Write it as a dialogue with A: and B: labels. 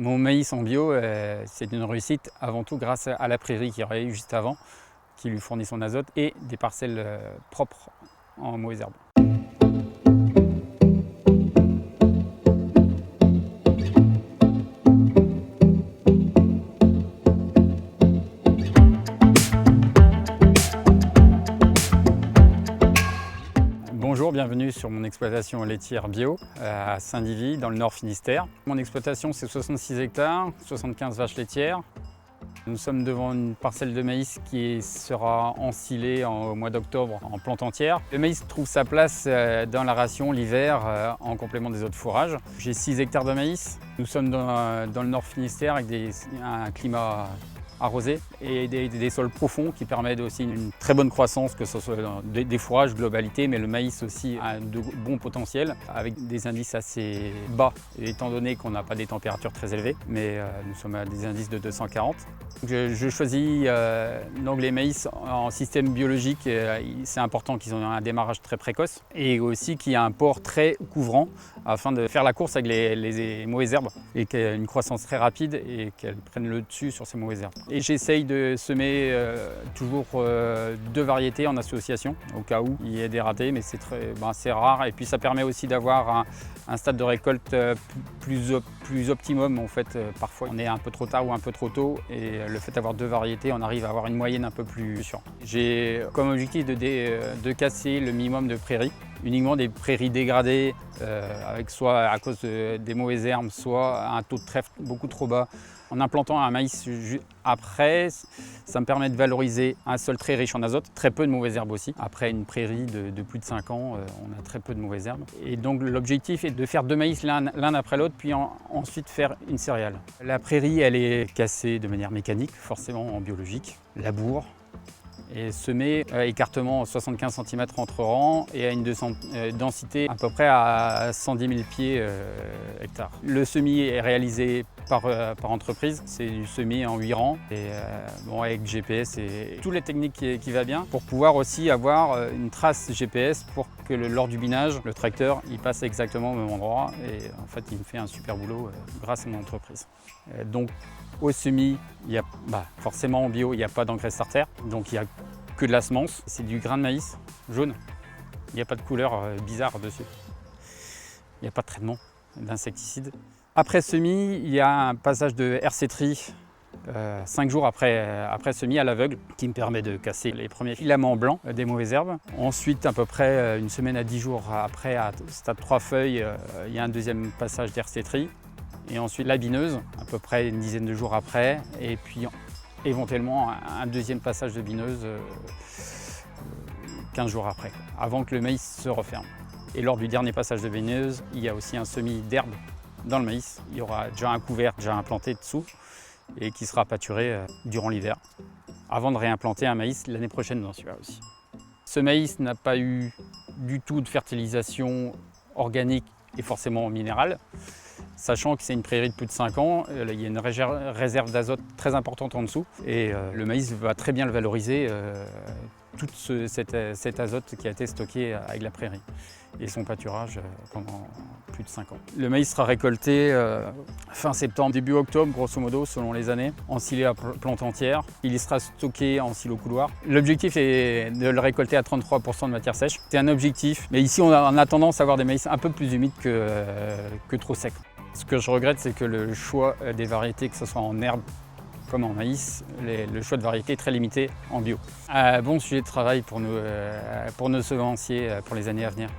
A: Mon maïs en bio, c'est une réussite avant tout grâce à la prairie qu'il y aurait eu juste avant, qui lui fournit son azote et des parcelles propres en mauvaises herbes. Bonjour, bienvenue sur mon exploitation laitière bio à Saint-Divy dans le Nord Finistère. Mon exploitation c'est 66 hectares, 75 vaches laitières. Nous sommes devant une parcelle de maïs qui sera ensilée au mois d'octobre en plante entière. Le maïs trouve sa place dans la ration l'hiver en complément des autres fourrages. J'ai 6 hectares de maïs. Nous sommes dans le Nord Finistère avec un climat arrosé et des sols profonds qui permettent aussi une très bonne croissance, que ce soit dans des fourrages globalité, mais le maïs aussi a de bons potentiels avec des indices assez bas, étant donné qu'on n'a pas des températures très élevées, mais nous sommes à des indices de 240. Je choisis donc les maïs en système biologique. C'est important qu'ils aient un démarrage très précoce et aussi qu'il y ait un port très couvrant afin de faire la course avec les mauvaises herbes et qu'il y ait une croissance très rapide et qu'elles prennent le dessus sur ces mauvaises herbes. Et j'essaye de semer toujours deux variétés en association au cas où il y ait des ratés, mais c'est rare. Et puis ça permet aussi d'avoir un stade de récolte plus optimum. En fait, parfois on est un peu trop tard ou un peu trop tôt, et le fait d'avoir deux variétés, on arrive à avoir une moyenne un peu plus sûre. J'ai comme objectif de casser le minimum de prairies, uniquement des prairies dégradées, avec soit à cause des mauvaises herbes, soit un taux de trèfle beaucoup trop bas. En implantant un maïs après, ça me permet de valoriser un sol très riche en azote, très peu de mauvaises herbes aussi. Après une prairie de plus de 5 ans, on a très peu de mauvaises herbes. Et donc l'objectif est de faire deux maïs l'un après l'autre, puis ensuite faire une céréale. La prairie, elle est cassée de manière mécanique, forcément en biologique, labour. Et semé, écartement 75 cm entre rangs et à une densité à peu près à 110 000 pieds hectare. Le semis est réalisé par entreprise, c'est du semis en 8 rangs et avec GPS et toutes les techniques qui va bien pour pouvoir aussi avoir une trace GPS pour que lors du binage, le tracteur il passe exactement au même endroit et en fait il me fait un super boulot grâce à mon entreprise. Donc au semis, forcément en bio, il n'y a pas d'engrais starter, donc il n'y a que de la semence. C'est du grain de maïs jaune, il n'y a pas de couleur bizarre dessus. Il n'y a pas de traitement d'insecticide. Après semis, il y a un passage de RC Tri 5 jours après semis à l'aveugle qui me permet de casser les premiers filaments blancs des mauvaises herbes. Ensuite, à peu près une semaine à 10 jours après, à stade 3 feuilles, il y a un deuxième passage d'RC Tri. Et ensuite la bineuse, à peu près une dizaine de jours après, et puis éventuellement un deuxième passage de bineuse 15 jours après, avant que le maïs se referme. Et lors du dernier passage de bineuse, il y a aussi un semis d'herbe dans le maïs. Il y aura déjà un couvert déjà implanté dessous et qui sera pâturé durant l'hiver, avant de réimplanter un maïs l'année prochaine dans celui-là aussi. Ce maïs n'a pas eu du tout de fertilisation organique et forcément minérale. Sachant que c'est une prairie de plus de 5 ans, il y a une réserve d'azote très importante en dessous et le maïs va très bien le valoriser, tout cet azote qui a été stocké avec la prairie et son pâturage pendant plus de 5 ans. Le maïs sera récolté fin septembre, début octobre grosso modo selon les années, ensilé à plante entière. Il y sera stocké en silo couloir. L'objectif est de le récolter à 33% de matière sèche. C'est un objectif, mais ici on a tendance à avoir des maïs un peu plus humides que trop secs. Ce que je regrette, c'est que le choix des variétés, que ce soit en herbe comme en maïs, le choix de variétés est très limité en bio. Bon sujet de travail pour nos semenciers pour les années à venir.